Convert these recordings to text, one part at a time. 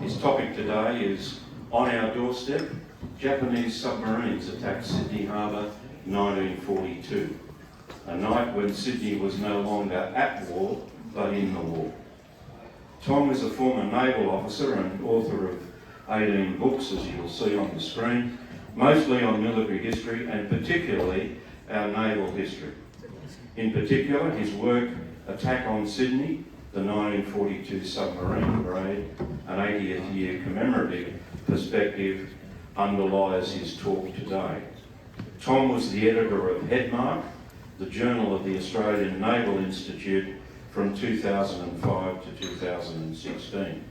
His topic today is On Our Doorstep, Japanese Submarines Attacked Sydney Harbour 1942, a night when Sydney was no longer at war but in the war. Tom is a former naval officer and author of 18 books, as you'll see on the screen, mostly on military history and particularly our naval history. In particular, his work Attack on Sydney, the 1942 Submarine Raid, an 80th year commemorative perspective, underlies his talk today. Tom was the editor of Headmark, the journal of the Australian Naval Institute, from 2005 to 2016.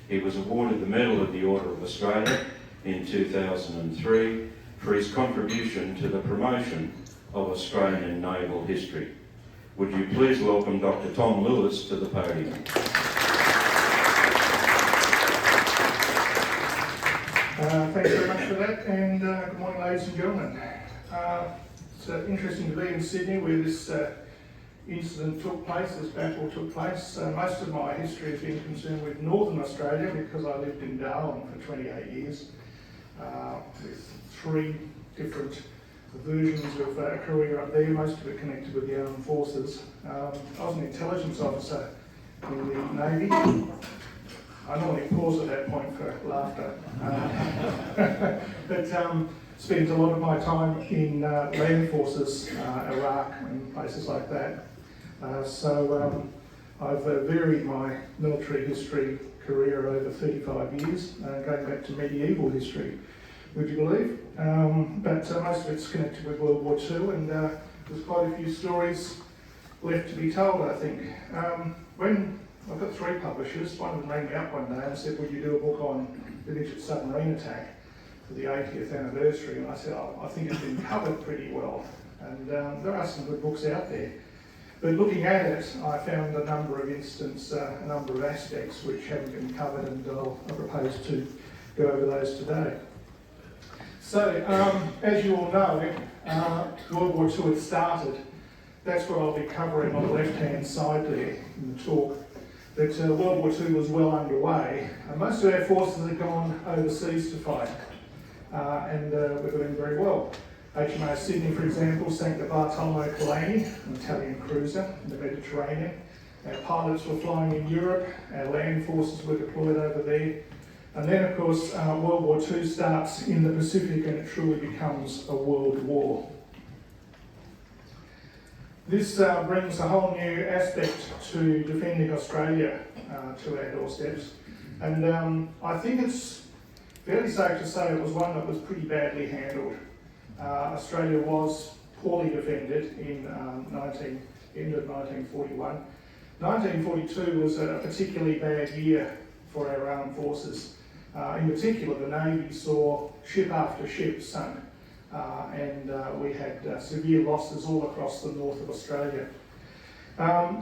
He was awarded the Medal of the Order of Australia in 2003 for his contribution to the promotion of Australian naval history. Would you please welcome Dr. Tom Lewis to the podium. Thanks very much for that, and good morning, ladies and gentlemen. It's interesting to be in Sydney where this incident took place, this battle took place. Most of my history has been concerned with Northern Australia because I lived in Darwin for 28 years with 3 different versions of a career up there, most of it connected with the armed forces. I was an intelligence officer in the Navy. I normally pause at that point for laughter. But spent a lot of my time in land forces, Iraq and places like that. So I've varied my military history career over 35 years, going back to medieval history, would you believe? But most of it's connected with World War II, and there's quite a few stories left to be told, I think. When I've got 3 publishers, one of them rang me up one day and said, would you do a book on the Midget Submarine Attack for the 80th anniversary? And I said, oh, I think it's been covered pretty well. And there are some good books out there. But looking at it, I found a number of instances, a number of aspects which haven't been covered, and I propose to go over those today. So, as you all know, World War II had started. That's what I'll be covering on the left-hand side there in the talk. That World War II was well underway. Most of our forces had gone overseas to fight, and we're doing very well. HMAS Sydney, for example, sank the Bartolomeo Colani, an Italian cruiser in the Mediterranean. Our pilots were flying in Europe, our land forces were deployed over there. And then, of course, World War II starts in the Pacific and it truly becomes a world war. This brings a whole new aspect to defending Australia to our doorsteps. And I think it's fairly safe to say it was one that was pretty badly handled. Australia was poorly defended in end of 1941. 1942 was a particularly bad year for our armed forces. In particular, the Navy saw ship after ship sunk, and we had severe losses all across the north of Australia.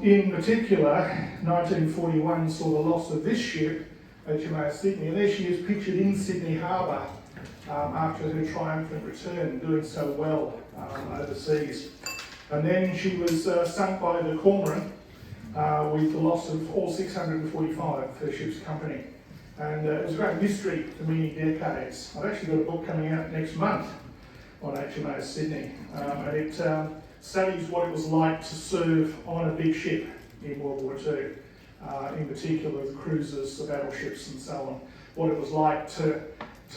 In particular, 1941 saw the loss of this ship, HMAS Sydney, and there she is pictured in Sydney Harbour after her triumphant return, doing so well overseas. And then she was sunk by the Cormoran with the loss of all 645 of her ship's company. And it was a great mystery for many decades. I've actually got a book coming out next month on HMAS Sydney, and it studies what it was like to serve on a big ship in World War II, in particular the cruisers, the battleships and so on, what it was like to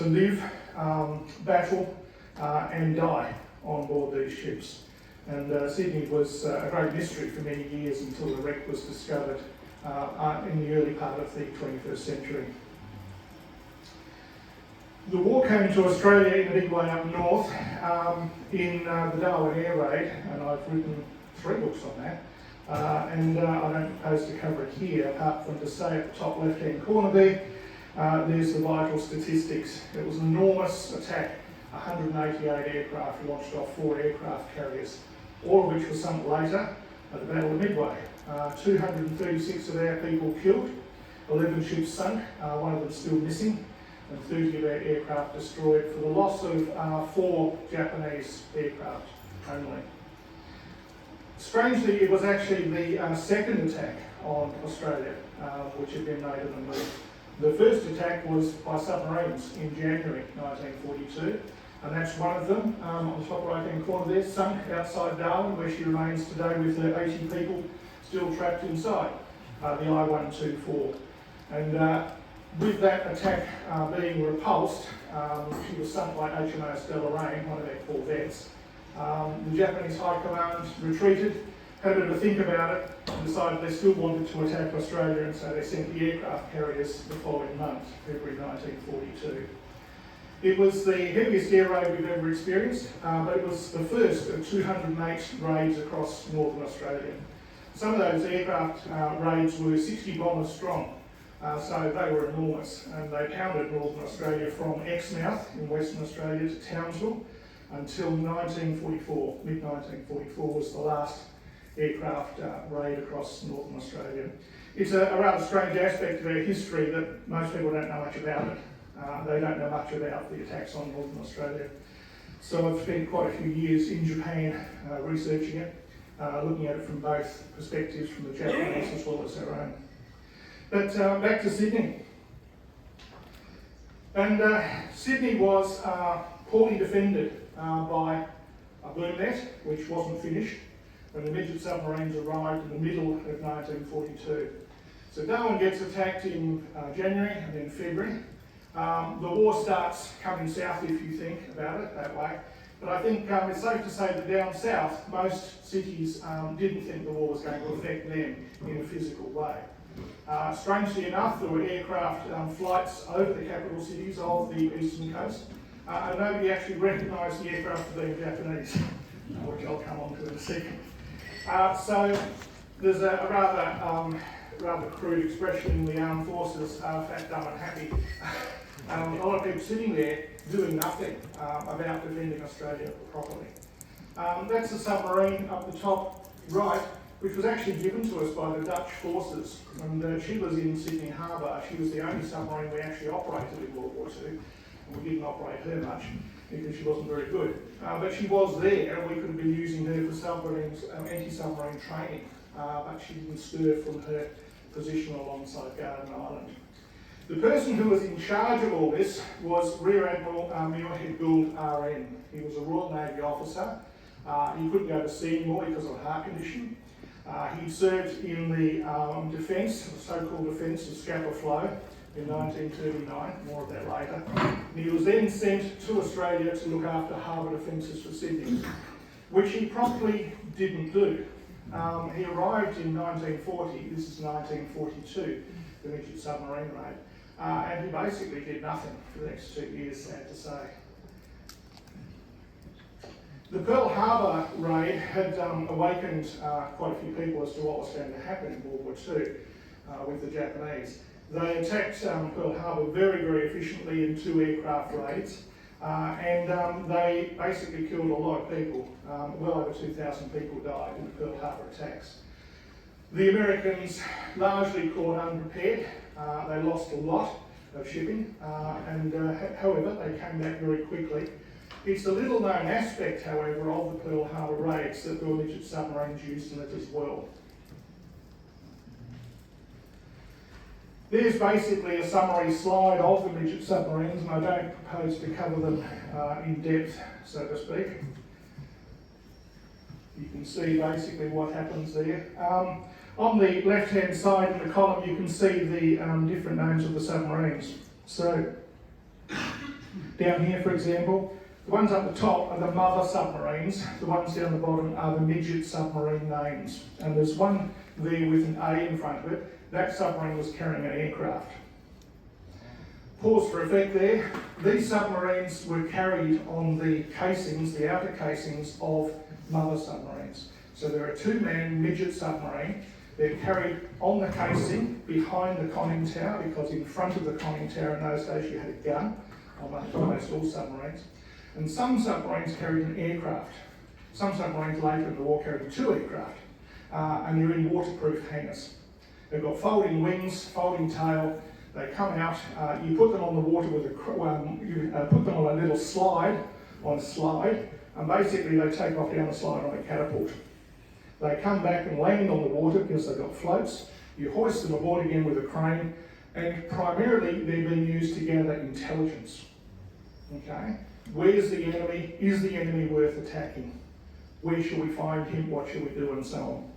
live, battle and die on board these ships. And Sydney was a great mystery for many years until the wreck was discovered in the early part of the 21st century. The war came to Australia in a big way up north in the WWII Raid, and I've written 3 books on that. And I don't propose to cover it here, apart from to say at the top left-hand corner there, there's the vital statistics. It was an enormous attack, 188 aircraft launched off 4 aircraft carriers, all of which were sunk later at the Battle of Midway. 236 of our people killed, 11 ships sunk, one of them still missing, and 30 of our aircraft destroyed for the loss of 4 Japanese aircraft only. Strangely, it was actually the second attack on Australia, which had been made in the north. The first attack was by submarines in January 1942, and that's one of them, on the top right-hand corner there, sunk outside Darwin, where she remains today with her 80 people still trapped inside, the I-124. And with that attack being repulsed, she was sunk by HMAS Deloraine, one of their corvettes. The Japanese High Command retreated, had a bit of a think about it, and decided they still wanted to attack Australia, and so they sent the aircraft carriers the following month, February 1942. It was the heaviest air raid we've ever experienced, but it was the first of 208 raids across northern Australia. Some of those aircraft raids were 60 bombers strong, so they were enormous, and they pounded northern Australia from Exmouth in Western Australia to Townsville until 1944. Mid-1944 was the last aircraft raid across northern Australia. It's a rather strange aspect of our history that most people don't know much about it. They don't know much about the attacks on northern Australia. So I've spent quite a few years in Japan researching it, looking at it from both perspectives, from the Japanese as well as our own. But back to Sydney. And Sydney was poorly defended by a boom net, which wasn't finished, when the midget submarines arrived in the middle of 1942. So Darwin gets attacked in January and then February. The war starts coming south, if you think about it that way. But I think it's safe to say that down south, most cities didn't think the war was going to affect them in a physical way. Strangely enough, there were aircraft flights over the capital cities of the eastern coast, and nobody actually recognised the aircraft as being Japanese, which I'll come on to in a second. So there's a rather crude expression in the armed forces, fat, dumb and happy. A lot of people sitting there doing nothing about defending Australia properly. That's the submarine up the top right, which was actually given to us by the Dutch forces. And she was in Sydney Harbour. She was the only submarine we actually operated in World War II. And we didn't operate her much because she wasn't very good. But she was there, and we could have been using her for submarines, anti-submarine training. But she didn't stir from her position alongside Garden Island. The person who was in charge of all this was Rear Admiral Muirhead Gould RN. He was a Royal Navy officer. He couldn't go to sea anymore because of a heart condition. He served in the defence, the so-called defence of Scapa Flow in 1939, more of that later. And he was then sent to Australia to look after harbour defences for Sydney, which he promptly didn't do. He arrived in 1940, this is 1942, the Midget Submarine Raid, and he basically did nothing for the next 2 years, sad to say. The Pearl Harbor raid had awakened quite a few people as to what was going to happen in World War II with the Japanese. They attacked Pearl Harbor very, very efficiently in 2 aircraft raids, and they basically killed a lot of people. Well over 2,000 people died in the Pearl Harbor attacks. The Americans largely caught unprepared. They lost a lot of shipping, and however, they came back very quickly. It's a little known aspect, however, of the Pearl Harbor raids that the midget submarines used in it as well. There's basically a summary slide of the midget submarines, and I don't propose to cover them in depth, so to speak. You can see basically what happens there. On the left-hand side in the column, you can see the different names of the submarines. So, down here, for example, the ones up the top are the mother submarines. The ones down the bottom are the midget submarine names. And there's one there with an A in front of it. That submarine was carrying an aircraft. Pause for effect there. These submarines were carried on the casings, the outer casings of mother submarines. So they're a 2-man midget submarine. They're carried on the casing behind the conning tower, because in front of the conning tower in those days you had a gun, on almost all submarines. And some submarines carried an aircraft. Some submarines later in the war carried 2 aircraft. And they're in waterproof hangars. They've got folding wings, folding tail. They come out. You put them on the water with you put them on a little slide, and basically they take off down the slide on a catapult. They come back and land on the water because they've got floats. You hoist them aboard again with a crane, And primarily they're being used to gather intelligence. Okay? Where's the enemy? Is the enemy worth attacking? Where shall we find him? What shall we do? And so on.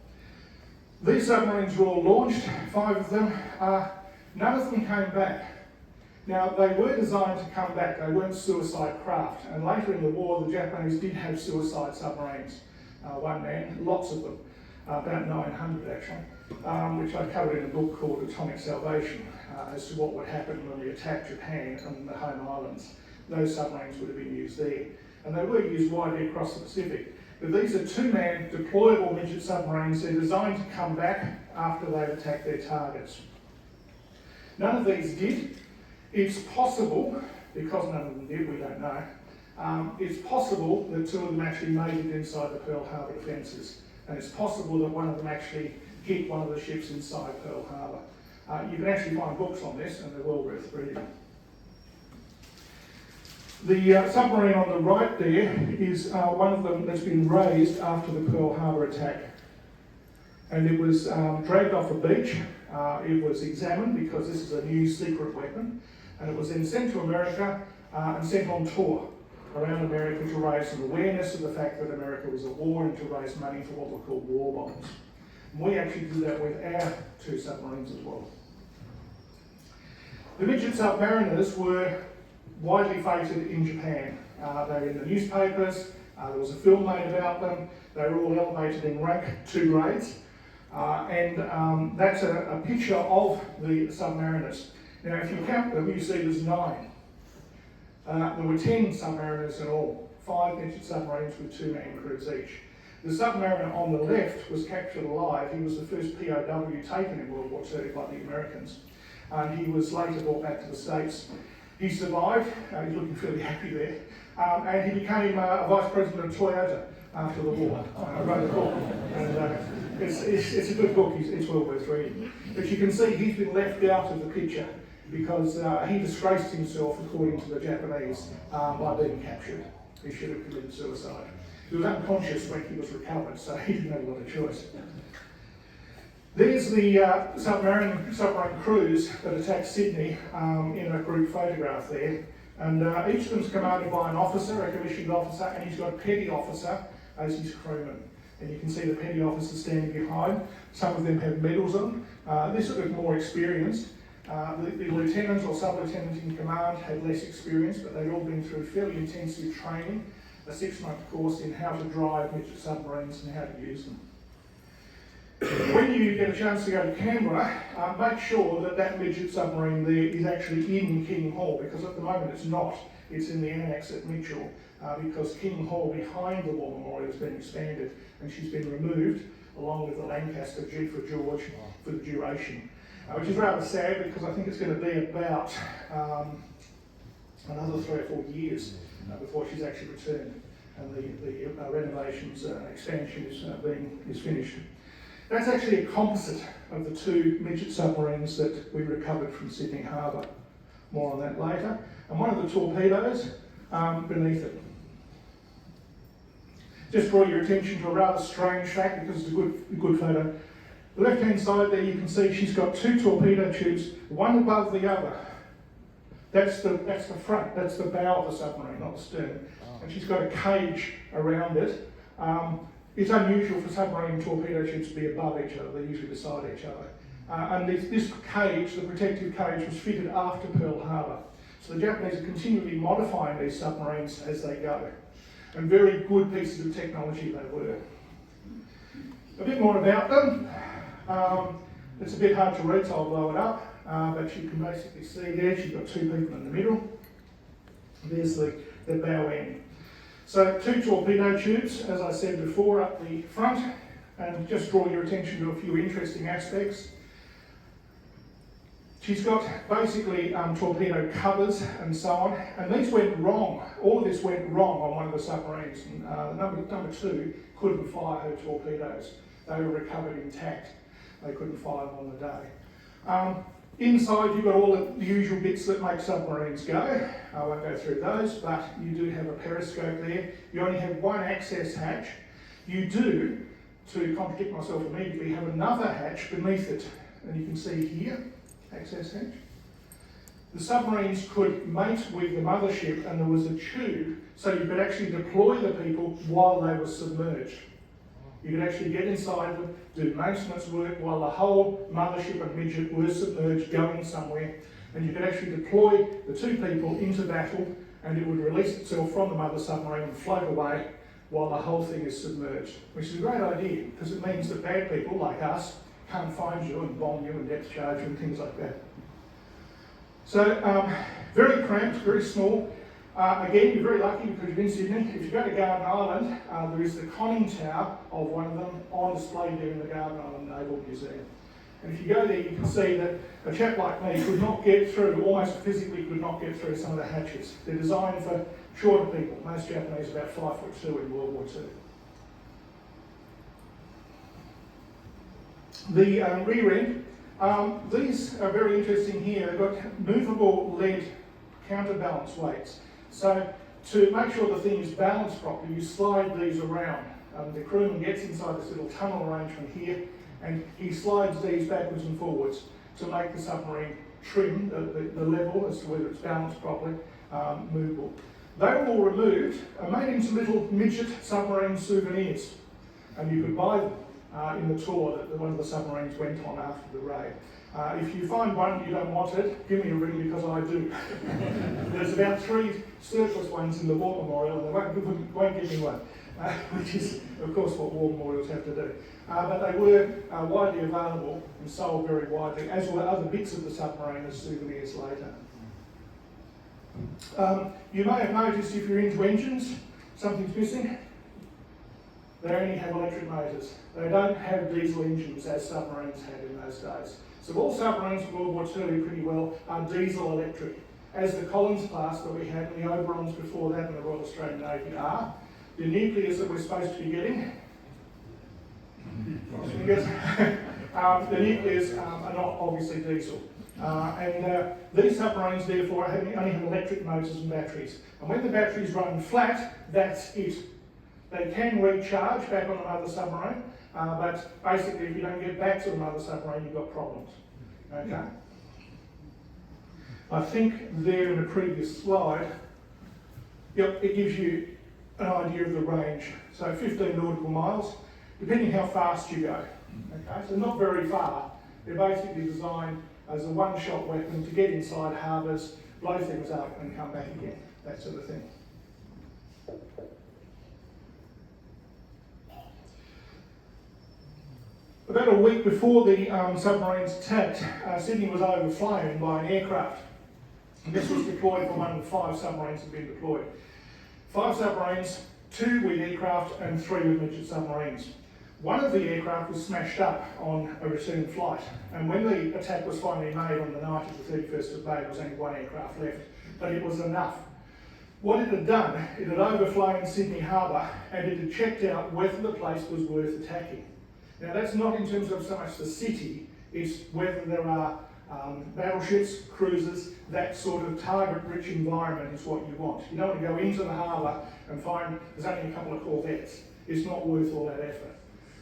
These submarines were all launched, 5 of them. None of them came back. Now, they were designed to come back. They weren't suicide craft. And later in the war, the Japanese did have suicide submarines. One man, lots of them, about 900 actually, which I covered in a book called Atomic Salvation, as to what would happen when we attacked Japan and the home islands. Those submarines would have been used there. And they were used widely across the Pacific. But these are 2-man deployable midget submarines. They're designed to come back after they've attacked their targets. None of these did. It's possible, because none of them did, we don't know, it's possible that 2 of them actually made it inside the Pearl Harbor defences. And it's possible that one of them actually hit one of the ships inside Pearl Harbor. You can actually find books on this, and they're well worth reading. The submarine on the right there is one of them that's been raised after the Pearl Harbor attack. And it was dragged off a beach. It was examined because this is a new secret weapon. And it was then sent to America and sent on tour around America to raise some awareness of the fact that America was at war and to raise money for what were called war bonds. And we actually did that with our 2 submarines as well. The midget submariners were widely feted in Japan. They were in the newspapers, there was a film made about them, they were all elevated in rank 2 grades, and that's a picture of the submariners. Now if you count them, you see there's 9. There were 10 submariners in all, 5 midget submarines with 2-man crews each. The submariner on the left was captured alive. He was the first POW taken in World War II by the Americans, and he was later brought back to the States. He survived, he's looking fairly happy there, and he became Vice President of Toyota after the war. I wrote a book, and it's a good book, it's well worth reading. But you can see he's been left out of the picture because he disgraced himself, according to the Japanese, by being captured. He should have committed suicide. He was unconscious when he was recovered, so he didn't have a lot of choice. There's the submarine crews that attacked Sydney in a group photograph there. And each of them's commanded by an officer, a commissioned officer, and he's got a petty officer as his crewman. And you can see the petty officer standing behind. Some of them have medals on. This is more experienced. The lieutenant or sub-lieutenant in command had less experience, but they'd all been through fairly intensive training, a 6-month course in how to drive midget submarines and how to use them. When you get a chance to go to Canberra, make sure that that midget submarine there is actually in King Hall, because at the moment it's not. It's in the annex at Mitchell, because King Hall behind the War Memorial has been expanded, and she's been removed along with the Lancaster G for George for the duration, which is rather sad because I think it's going to be about another 3 or 4 years before she's actually returned, and the renovations expansion is finished. That's actually a composite of the 2 midget submarines that we recovered from Sydney Harbour. More on that later. And one of the torpedoes beneath it. Just draw your attention to a rather strange fact because it's a good photo. The left-hand side there you can see she's got 2 torpedo tubes, one above the other. That's the front, that's the bow of the submarine, not the stern. And she's got a cage around it. It's unusual for submarine torpedo tubes to be above each other, they're usually beside each other. And this cage, the protective cage, was fitted after Pearl Harbor. So the Japanese are continually modifying these submarines as they go. And very good pieces of technology they were. A bit more about them. It's a bit hard to read, so I'll blow it up. But you can basically see there, she's got 2 people in the middle. There's the bow end. So 2 torpedo tubes, as I said before, up the front, and just draw your attention to a few interesting aspects. She's got basically torpedo covers and so on, and these went wrong. All of this went wrong on one of the submarines. And, number 2 couldn't fire her torpedoes. They were recovered intact. They couldn't fire them on the day. Inside you've got all the usual bits that make submarines go. I won't go through those, but you do have a periscope there. You only have 1 access hatch. You do, to contradict myself immediately, have another hatch beneath it. And you can see here, access hatch. the submarines could mate with the mothership, and there was a tube so you could actually deploy the people while they were submerged. You could actually get inside them, do maintenance work while the whole mothership and midget were submerged going somewhere, and you could actually deploy the two people into battle, and it would release itself from the mother submarine and float away while the whole thing is submerged, which is a great idea because it means that bad people like us can't find you and bomb you and depth charge you and things like that. So very cramped, very small. Again, you're very lucky because you're in Sydney. If you go to Garden Island, there is the conning tower of one of them on display there in the Garden Island Naval Museum. And if you go there, you can see that a chap like me could not get through, almost physically could not get through some of the hatches. They're designed for shorter people. Most Japanese are about 5'2" in World War II. The rear end, these are very interesting here. They've got movable lead counterbalance weights. So to make sure the thing is balanced properly, you slide these around. The crewman gets inside this little tunnel arrangement here, and he slides these backwards and forwards to make the submarine trim, the level as to whether it's balanced properly, movable. They were all removed and made into little midget submarine souvenirs, and you could buy them in the tour that one of the submarines went on after the raid. If you find one you don't want it, give me a ring because I do. There's about 3 surplus ones in the War Memorial, and they won't give me one, which is, of course, what war memorials have to do. But they were widely available and sold very widely, as were other bits of the submarine as souvenirs later. You may have noticed if you're into engines, something's missing. They only have electric motors. They don't have diesel engines as submarines had in those days. So all submarines in World War II pretty well are diesel electric, as the Collins class that we had and the Oberons before that in the Royal Australian Navy are. The nuclears that we're supposed to be getting, the nuclears are not obviously diesel. These submarines therefore only have electric motors and batteries. And when the batteries run flat, that's it. They can recharge back on another submarine, but basically if you don't get back to another submarine, you've got problems. Okay? I think there in the previous slide, yep, it gives you an idea of the range. So 15 nautical miles, depending how fast you go. Okay, so not very far. They're basically designed as a one-shot weapon to get inside harbours, blow things up and come back again, that sort of thing. About a week before the submarines attacked, Sydney was overflown by an aircraft. And this was deployed from one of the 5 submarines that had been deployed. 5 submarines, 2 with aircraft and 3 with midget submarines. One of the aircraft was smashed up on a return flight, and when the attack was finally made on the night of the 31st of May, there was only 1 aircraft left, but it was enough. What it had done, it had overflown Sydney Harbour, and it had checked out whether the place was worth attacking. Now that's not in terms of so much the city, it's whether there are battleships, cruisers, that sort of target-rich environment is what you want. You don't want to go into the harbour and find there's only a couple of corvettes. It's not worth all that effort.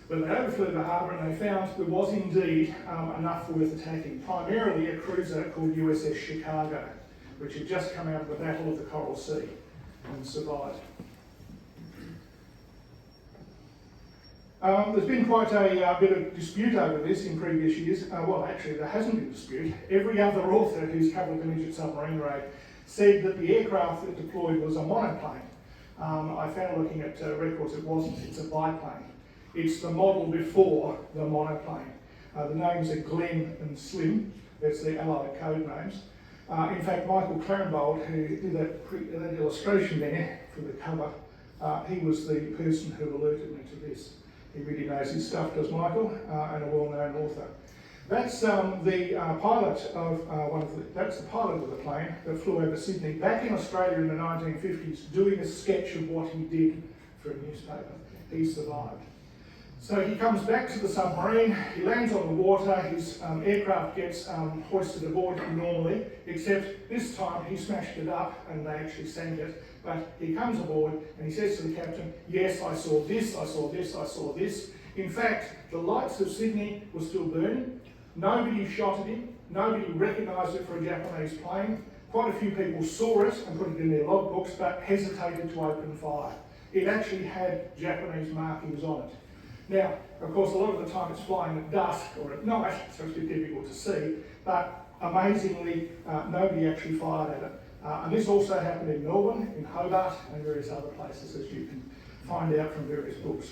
But they overflew the harbour and they found there was indeed enough worth attacking, primarily a cruiser called USS Chicago, which had just come out of the Battle of the Coral Sea and survived. There's been quite a bit of dispute over this in previous years. Well, actually, there hasn't been a dispute. Every other author who's covered the Midget Submarine Raid said that the aircraft that deployed was a monoplane. I found looking at records it wasn't, it's a biplane. It's the model before the monoplane. The names are Glenn and Slim, that's their allied code names. In fact, Michael Clarenbold, who did that illustration there for the cover, he was the person who alerted me to this. He really knows his stuff, does Michael, and a well-known author. That's the pilot of that's the pilot of the plane that flew over Sydney back in Australia in the 1950s, doing a sketch of what he did for a newspaper. He survived. So he comes back to the submarine, he lands on the water, his aircraft gets hoisted aboard normally, except this time he smashed it up and they actually sank it. But he comes aboard and he says to the captain, yes, I saw this, I saw this, I saw this. In fact, the lights of Sydney were still burning. Nobody shot at him. Nobody recognised it for a Japanese plane. Quite a few people saw it and put it in their logbooks, but hesitated to open fire. It actually had Japanese markings on it. Now, of course, a lot of the time it's flying at dusk or at night, so it's a bit difficult to see, but amazingly, nobody actually fired at it. And this also happened in Melbourne, in Hobart, and various other places, as you can find out from various books.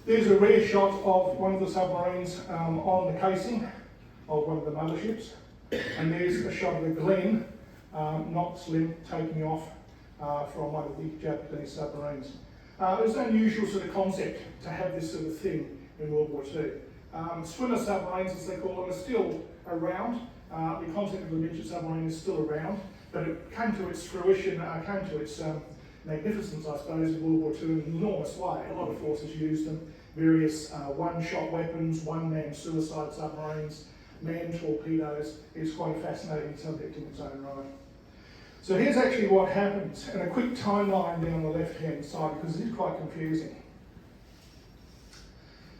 There's a rare shot of one of the submarines on the casing of one of the motherships, and there's a shot of the Glen, not slim, taking off from one of the Japanese submarines. It was an unusual sort of concept to have this sort of thing in World War II. Swimmer submarines, as they call them, are still around. The concept of the midget submarine is still around, but it came to its fruition, came to its magnificence, I suppose, in World War II in an enormous way. A lot of forces used them. Various one-shot weapons, one-man suicide submarines, manned torpedoes. It's quite a fascinating subject in its own right. So here's actually what happens, and a quick timeline down the left-hand side, because it is quite confusing.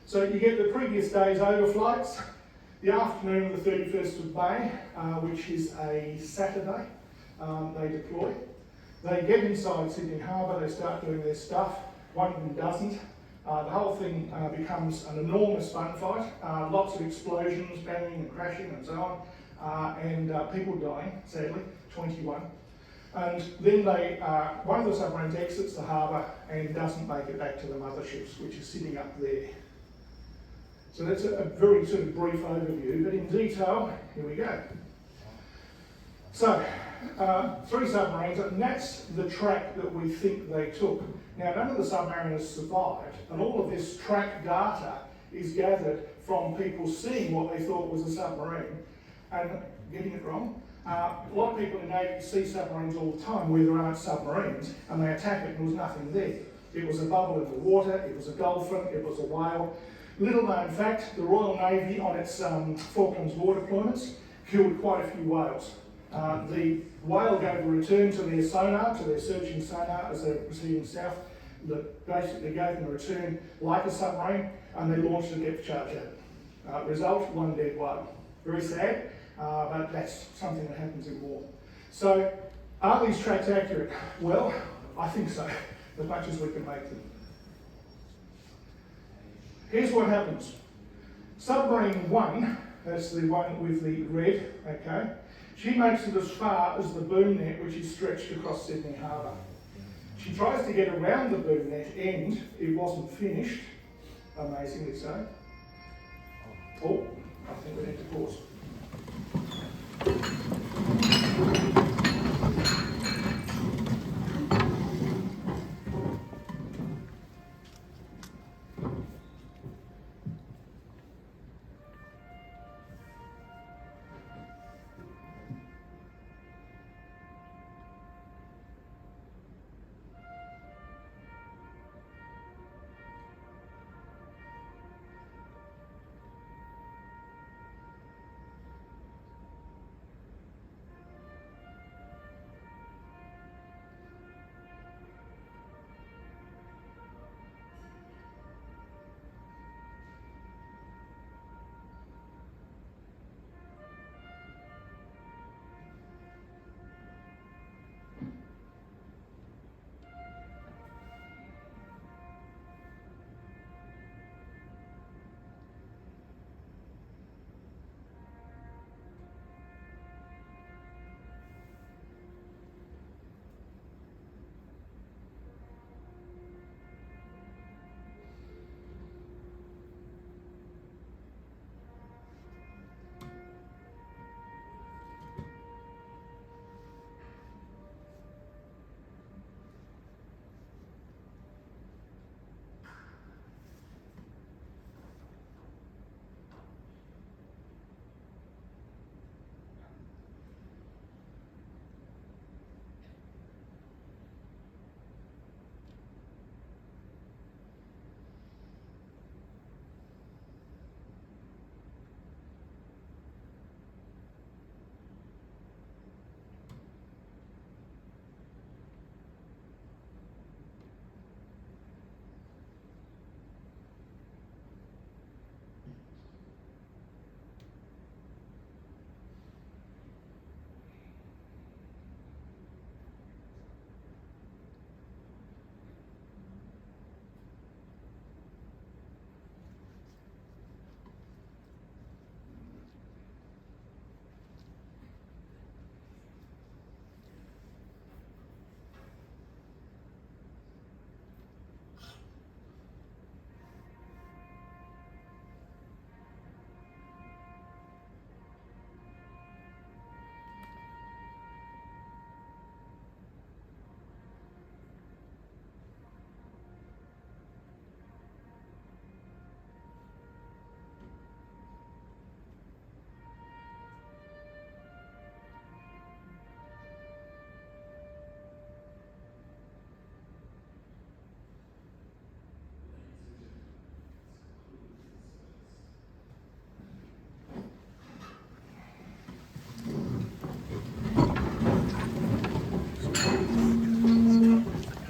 So you get the previous day's overflights, the afternoon of the 31st of May, which is a Saturday, they deploy. They get inside Sydney Harbour, they start doing their stuff, one of them doesn't. The whole thing becomes an enormous gunfight, lots of explosions, banging and crashing and so on, and people dying, sadly, 21. And then one of the submarines exits the harbour and doesn't make it back to the motherships, which is sitting up there. So that's a very sort of brief overview, but in detail, here we go. So, 3 submarines, and that's the track that we think they took. Now, none of the submariners survived, and all of this track data is gathered from people seeing what they thought was a submarine and getting it wrong. A lot of people in the Navy see submarines all the time where there aren't submarines, and they attack it and there was nothing there. It was a bubble in the water, it was a dolphin, it was a whale. Little known fact, the Royal Navy on its Falklands War deployments killed quite a few whales. The whale gave a return to their sonar, to their searching sonar as they were proceeding south, that basically gave them a return like a submarine, and they launched a depth charge at it. Result, 1 dead whale. Very sad, but that's something that happens in war. So, are these tracks accurate? Well, I think so, as much as we can make them. Here's what happens. Submarine 1, that's the one with the red, okay, she makes it as far as the boom net, which is stretched across Sydney Harbour. She tries to get around the boom net end. It wasn't finished, amazingly so. Oh, I think we need to pause.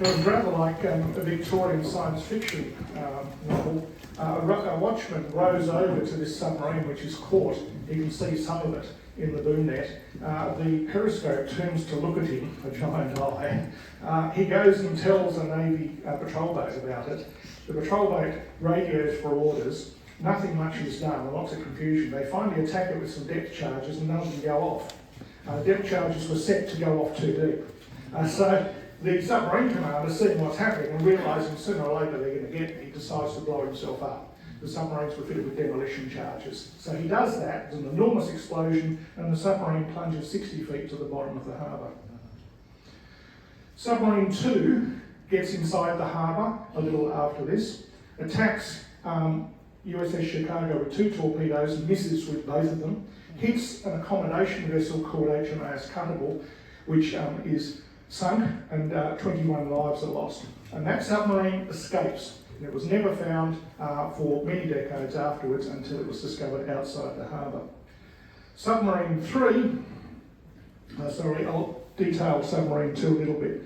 It was rather like a Victorian science fiction novel. A watchman rows over to this submarine which is caught. He can see some of it in the boom net. The periscope turns to look at him, a giant eye. He goes and tells a Navy patrol boat about it. The patrol boat radios for orders. Nothing much is done, lots of confusion. They finally attack it with some depth charges and none of them go off. Depth charges were set to go off too deep. So the submarine commander, seeing what's happening and realising sooner or later they're going to get me, decides to blow himself up. The submarines were fitted with demolition charges. So he does that, there's an enormous explosion, and the submarine plunges 60 feet to the bottom of the harbour. Submarine 2 gets inside the harbour a little after this, attacks USS Chicago with 2 torpedoes and misses with both of them, hits an accommodation vessel called HMAS Cuttable, which is sunk, and 21 lives are lost. And that submarine escapes. And it was never found for many decades afterwards until it was discovered outside the harbour. Submarine 3, I'll detail submarine 2 a little bit.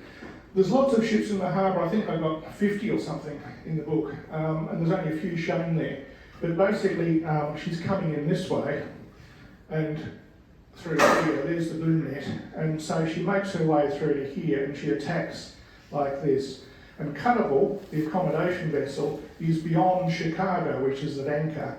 There's lots of ships in the harbour. I think I've got 50 or something in the book, and there's only a few shown there. But basically, she's coming in this way, and through here, there's the boom net, and so she makes her way through to here, and she attacks like this. And Cuttable, the accommodation vessel, is beyond Chicago, which is at anchor.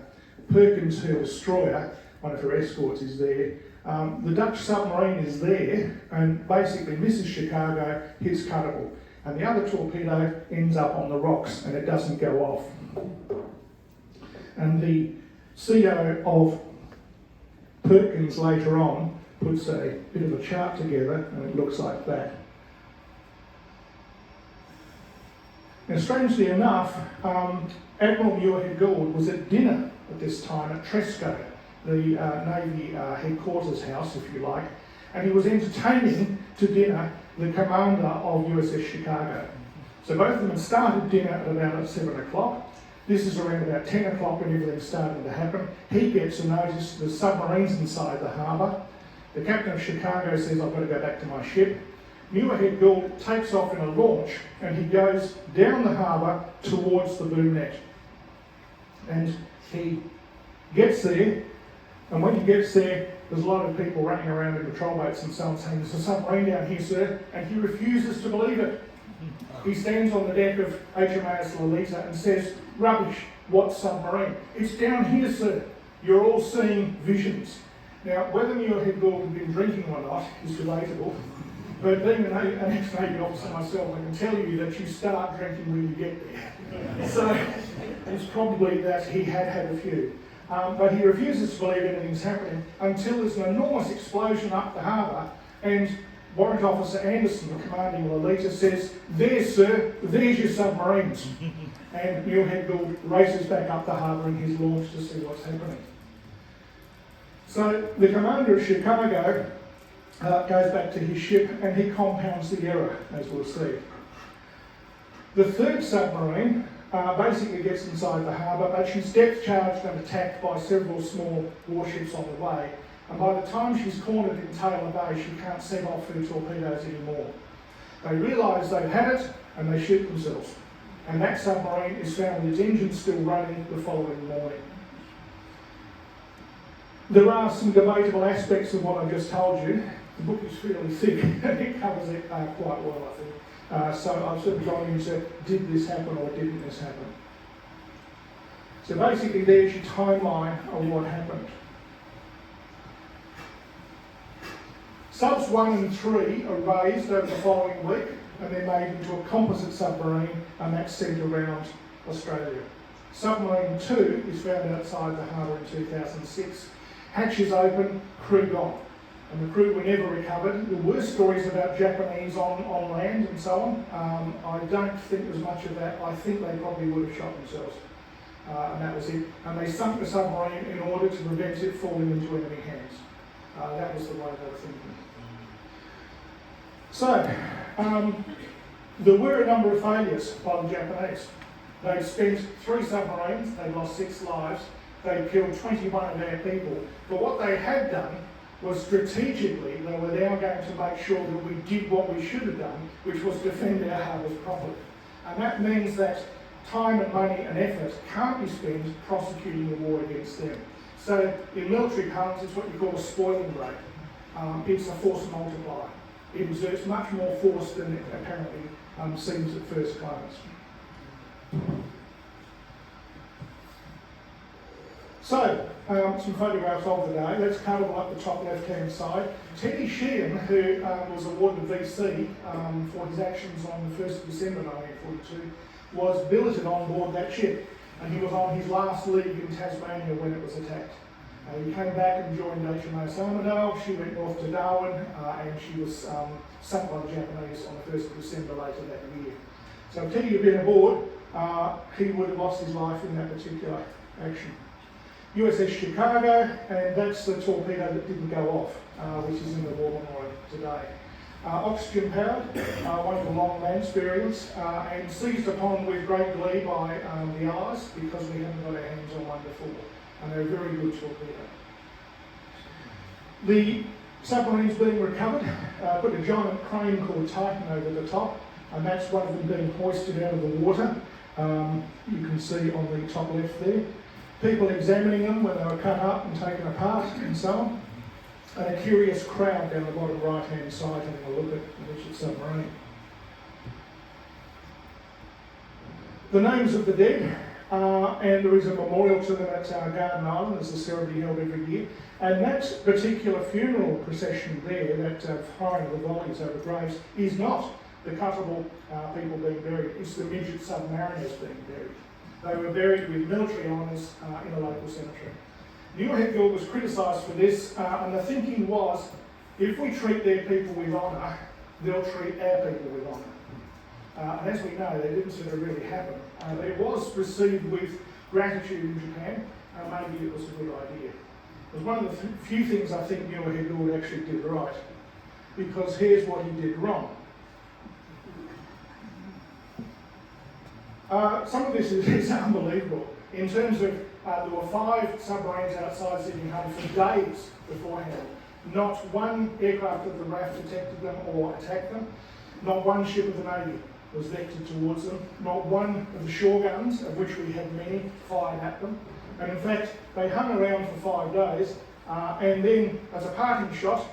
Perkins, her destroyer, one of her escorts, is there. The Dutch submarine is there and basically misses Chicago, hits Cuttable. And the other torpedo ends up on the rocks and it doesn't go off. And the CO of Perkins later on puts a bit of a chart together and it looks like that. Now, strangely enough, Admiral Muirhead Gould was at dinner at this time at Tresco, the Navy headquarters house, if you like, and he was entertaining to dinner the commander of USS Chicago. So both of them had started dinner at about 7 o'clock. This is around about 10 o'clock when everything's starting to happen. He gets a notice the submarine's inside the harbour. The captain of Chicago says, I've got to go back to my ship. Muirhead Gould takes off in a launch and he goes down the harbour towards the boom net. And he gets there, and when he gets there, there's a lot of people running around in patrol boats and so on saying, there's a submarine down here, sir, and he refuses to believe it. He stands on the deck of HMAS Lolita and says, rubbish, what submarine? It's down here, sir. You're all seeing visions. Now, whether Muirhead Gould had been drinking or not is debatable. But being an ex-Navy officer myself, I can tell you that you start drinking when you get there. So it's probably that he had had a few. But he refuses to believe anything's happening until there's an enormous explosion up the harbour, and Warrant Officer Anderson, commanding Lolita, says, there, sir, there's your submarines. And Muirhead Gould races back up the harbour in his launch to see what's happening. So the commander of Chicago goes back to his ship and he compounds the error, as we'll see. The third submarine basically gets inside the harbour, but she's depth charged and attacked by several small warships on the way. And by the time she's cornered in Taylor Bay, she can't set off her torpedoes anymore. They realise they've had it and they shoot themselves. And that submarine is found with its engine still running the following morning. There are some debatable aspects of what I just told you. The book is fairly thick and it covers it quite well, I think. So I've sort of gone into, did this happen or didn't this happen? So basically there's your timeline of what happened. Subs 1 and 3 are raised over the following week and they're made into a composite submarine, and that's sent around Australia. Submarine 2 is found outside the harbour in 2006. Hatch is open, crew gone. And the crew were never recovered. There were stories about Japanese on land and so on. I don't think there's much of that. I think they probably would have shot themselves. And that was it. And they sunk the submarine in order to prevent it falling into enemy hands. That was the way they were thinking. So, there were a number of failures by the Japanese. They'd spent 3 submarines, they'd lost 6 lives, they'd killed 21 of their people. But what they had done was strategically they were now going to make sure that we did what we should have done, which was defend our harbours properly. And that means that time and money and effort can't be spent prosecuting the war against them. So in military parlance, it's what you call a spoiling rate. It's a force multiplier. It exerts much more force than it apparently seems at first glance. So, some photographs of the day. Let's cover up the top left-hand side. Teddy Sheehan, who was awarded a VC for his actions on the 1st of December 1942, was billeted on board that ship, and he was on his last leave in Tasmania when it was attacked. He came back and joined HMAS Armidale. She went north to Darwin, and she was sunk by the Japanese on the 1st of December later that year. So if Teddy had been aboard, he would have lost his life in that particular action. USS Chicago, and that's the torpedo that didn't go off, which is in the war memorial today. Oxygen powered, one of the long land experience, and seized upon with great glee by the Allies because we haven't got our hands on one before. And they're a very good torpedo. The submarines being recovered, put a giant crane called Titan over the top, and that's one of them being hoisted out of the water. You can see on the top left there. People examining them when they were cut up and taken apart and so on. And a curious crowd down the bottom right-hand side having a look at the Midget Submarine. The names of the dead, and there is a memorial to them at Garden Island. There's a ceremony held every year. And that particular funeral procession there, that firing of the volleys over graves, is not the Cuttable people being buried. It's the Midget Submariners being buried. They were buried with military honours in a local cemetery. Muirhead Guild was criticised for this, and the thinking was, if we treat their people with honour, they'll treat our people with honour. And as we know, that didn't sort of really happen. It was received with gratitude in Japan, and maybe it was a good idea. It was one of the few things I think Muirhead Guild actually did right, because here's what he did wrong. Some of this is unbelievable. In terms of, there were 5 submarines outside Sydney Harbour for days beforehand. Not one aircraft of the RAF detected them or attacked them. Not one ship of the Navy was vectored towards them. Not one of the shore guns, of which we had many, fired at them. And in fact, they hung around for 5 days, and then as a parting shot,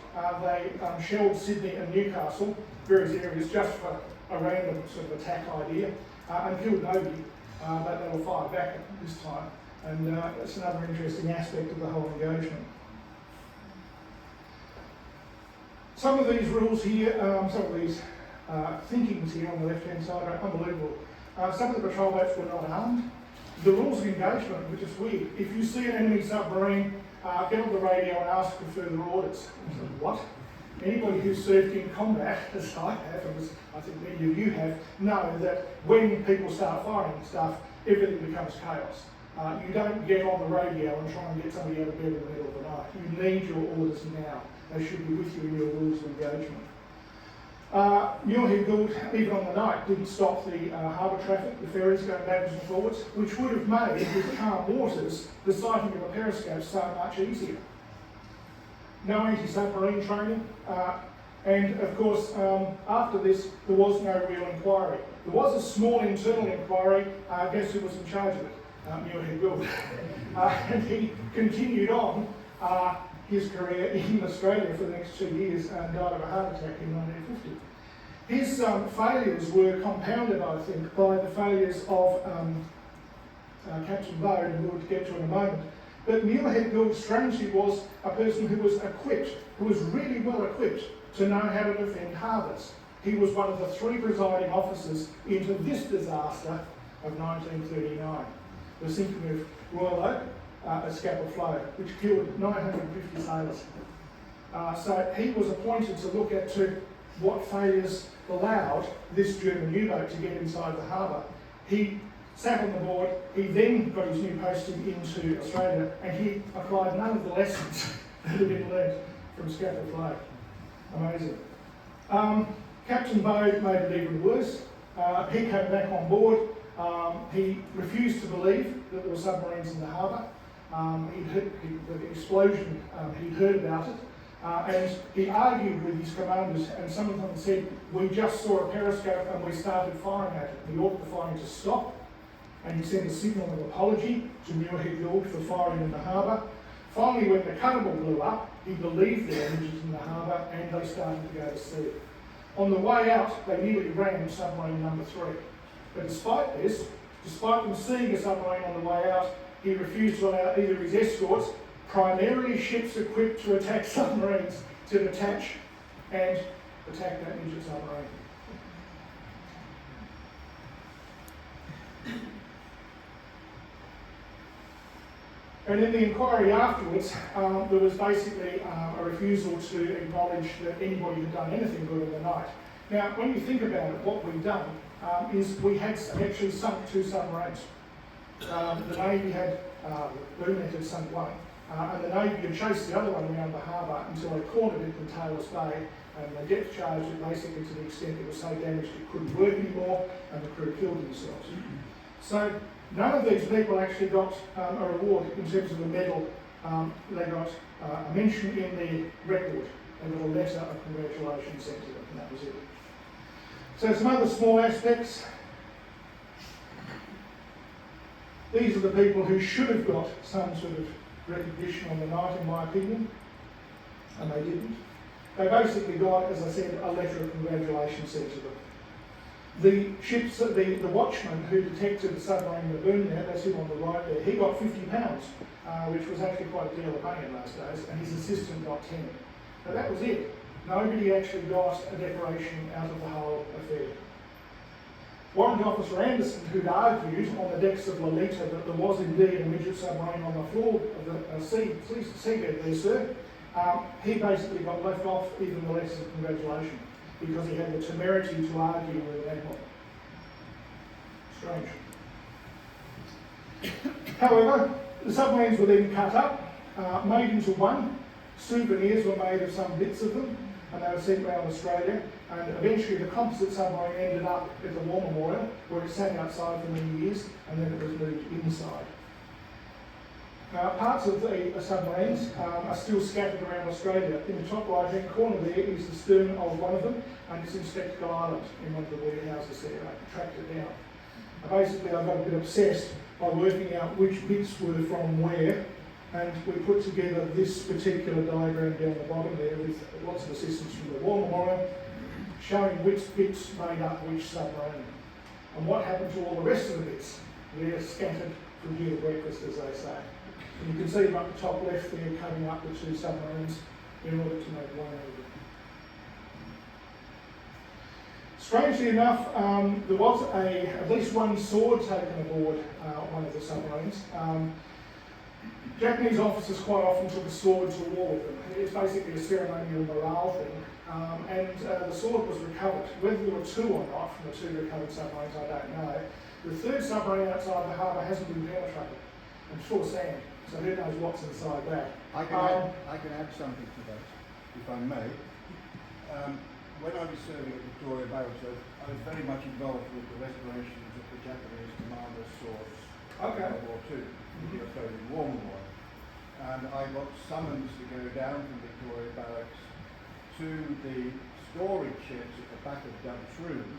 they shelled Sydney and Newcastle, various areas, just for a random sort of attack idea. And killed nobody, but they were fired back this time. And that's another interesting aspect of the whole engagement. Some of these rules here, some of these thinkings here on the left-hand side are unbelievable. Some of the patrol boats were not armed. The rules of engagement were just weird. If you see an enemy submarine, get on the radio and ask for further orders. I said, what? Anybody who's served in combat, as I have, and as I think many of you have, know that when people start firing stuff, everything becomes chaos. You don't get on the radio and try and get somebody out of bed in the middle of the night. You need your orders now. They should be with you in your rules of engagement. Muirhead Guild, even on the night, didn't stop the harbour traffic, the ferries going backwards and forwards, which would have made, with calm waters, the sighting of a periscope so much easier. No anti-submarine training, and of course after this there was no real inquiry. There was a small internal inquiry, guess who was in charge of it? Muirhead Guild. And he continued on his career in Australia for the next 2 years and died of a heart attack in 1950. His failures were compounded, I think, by the failures of Captain Bode, who we'll get to in a moment. But Muirhead Guild, strangely, was a person who was equipped, who was really well equipped to know how to defend harbours. He was one of the 3 presiding officers into this disaster of 1939, the sinking of Royal Oak at Scapa Flow, which killed 950 sailors. So he was appointed to look at what failures allowed this German U-boat to get inside the harbour. He sat on the board, he then got his new posting into Australia, and he applied none of the lessons that had been learnt from Scapa Flow. Amazing. Captain Bode made it even worse. He came back on board. He refused to believe that there were submarines in the harbour. He'd heard the explosion, he'd heard about it, And he argued with his commanders, and some of them said, we just saw a periscope and we started firing at it. We ordered the firing to stop, and he sent a signal of apology to Muirhead Gould for firing in the harbour. Finally, when the Cannibal blew up, he believed their images in the harbour and they started to go to sea. On the way out, they nearly rammed submarine number 3. But despite this, despite them seeing a submarine on the way out, he refused to allow either his escorts, primarily ships equipped to attack submarines, to detach and attack that midget submarine. And in the inquiry afterwards, there was basically a refusal to acknowledge that anybody had done anything good in the night. Now, when you think about it, what we've done is we had actually sunk 2 submarines. The Navy had, the Burnett had sunk one, and the Navy had chased the other one around the harbour until they cornered it in Taylor's Bay, and they depth charged it basically to the extent it was so damaged it couldn't work anymore, and the crew killed themselves. So none of these people actually got a reward in terms of a medal. They got a mention in the record. They got a letter of congratulations sent to them, and that was it. So some other small aspects. These are the people who should have got some sort of recognition on the night, in my opinion, and they didn't. They basically got, as I said, a letter of congratulations sent to them. The ships, the watchman who detected the submarine in the boom there, that's him on the right there, he got £50, which was actually quite a deal of money in those days, and his assistant got 10. Now that was it. Nobody actually got a decoration out of the whole affair. Warrant Officer Anderson, who'd argued on the decks of Lolita that there was indeed a midget submarine on the floor of the seabed there, sir, he basically got left off even the letters of congratulation because he had the temerity to argue with an admiral. Strange. However, the submarines were then cut up, made into one. Souvenirs were made of some bits of them, and they were sent around Australia. And eventually the composite submarine ended up at the War Memorial, where it sat outside for many years, and then it was moved inside. Parts of the submarines are still scattered around Australia. In the top right-hand corner there is the stern of one of them, and it's in Spectacle Island, in one of the warehouses there. I tracked it down. Basically, I got a bit obsessed by working out which bits were from where, and we put together this particular diagram down the bottom there with lots of assistance from the War Memorial, showing which bits made up which submarine. And what happened to all the rest of the bits? They're scattered from here to breakfast, as they say. And you can see them up the top left there, cutting up the 2 submarines in order to make one of them. Strangely enough, there was at least one sword taken aboard one of the submarines. Japanese officers quite often took a sword to war with them. It's basically a ceremonial morale thing. And the sword was recovered. Whether there were 2 or not from the 2 recovered submarines, I don't know. The 3rd submarine outside the harbour hasn't been penetrated and full of sand, so who knows what's inside that. I can add something to that, if I may. When I was serving at Victoria Bay, I was very much involved with the restorations of the Japanese commander's swords in World War II, the Australian War Memorial. And I got summons to go down from Victoria Barracks to the storage sheds at the back of Dove's room.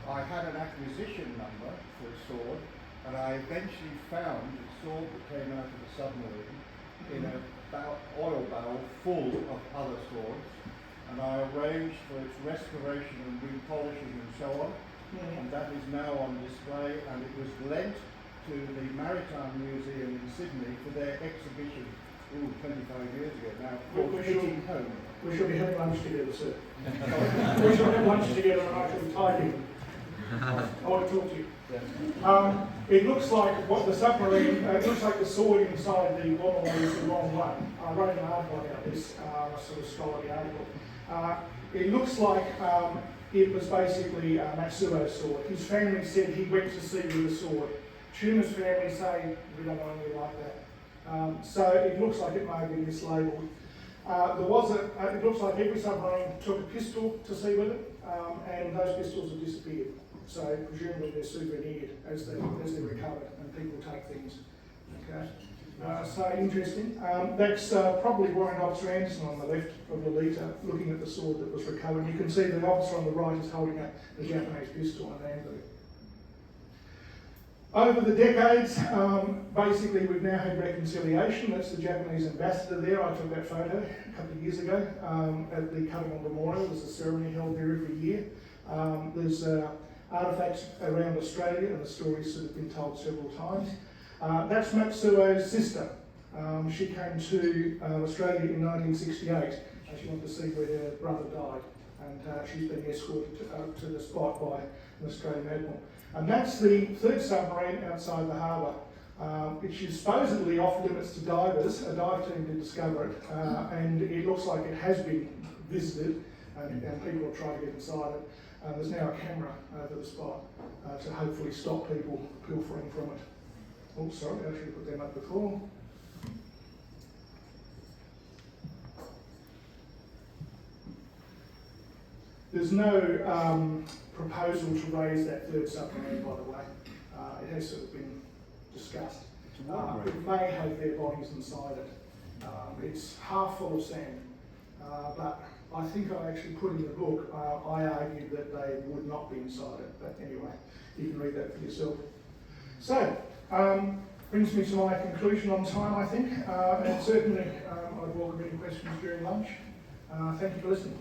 I had an acquisition number for a sword, and I eventually found a sword that came out of the submarine in a oil barrel full of other swords, and I arranged for its restoration and repolishing and so on, and that is now on display, and it was lent to the Maritime Museum in Sydney for their exhibition 25 years ago now, called Fitting Home. We should be having lunch together, sir. We should have lunch together and I should tie you. I want to talk to you. It looks like what the submarine, it looks like the sword inside the War Memorial is the wrong one. I wrote an article about this, a sort of scholarly article. It looks like it was basically Matsuo's sword. His family said he went to sea with a sword. Tuma's family say we don't want anything like that. So it looks like it may have been mislabelled. It looks like every submarine took a pistol to sea with it, and those pistols have disappeared. So presumably they're souvenired as they're recovered, and people take things. Okay. So interesting. That's probably Warrant Officer Anderson on the left of Lolita, looking at the sword that was recovered. You can see the officer on the right is holding a Japanese pistol and amber. Over the decades, basically we've now had reconciliation. That's the Japanese ambassador there. I took that photo a couple of years ago at the Cutting Memorial. There's a ceremony held there every year. There's artefacts around Australia and the stories that have been told several times. That's Matsuo's sister. She came to Australia in 1968. She wanted to see where her brother died, and she's been escorted to the spot by an Australian admiral. And that's the third submarine outside the harbour, which is supposedly off limits to divers. A dive team did discover it, and it looks like it has been visited, and people have tried to get inside it. There's now a camera over the spot to hopefully stop people pilfering from it. Oh, sorry, I should have put them up before. There's no proposal to raise that third submarine, by the way. It has sort of been discussed. It may have their bodies inside it. It's half full of sand, but I think I actually put in the book, I argued that they would not be inside it, but anyway, you can read that for yourself. So, brings me to my conclusion on time, I think, and certainly I'd welcome any questions during lunch. Thank you for listening.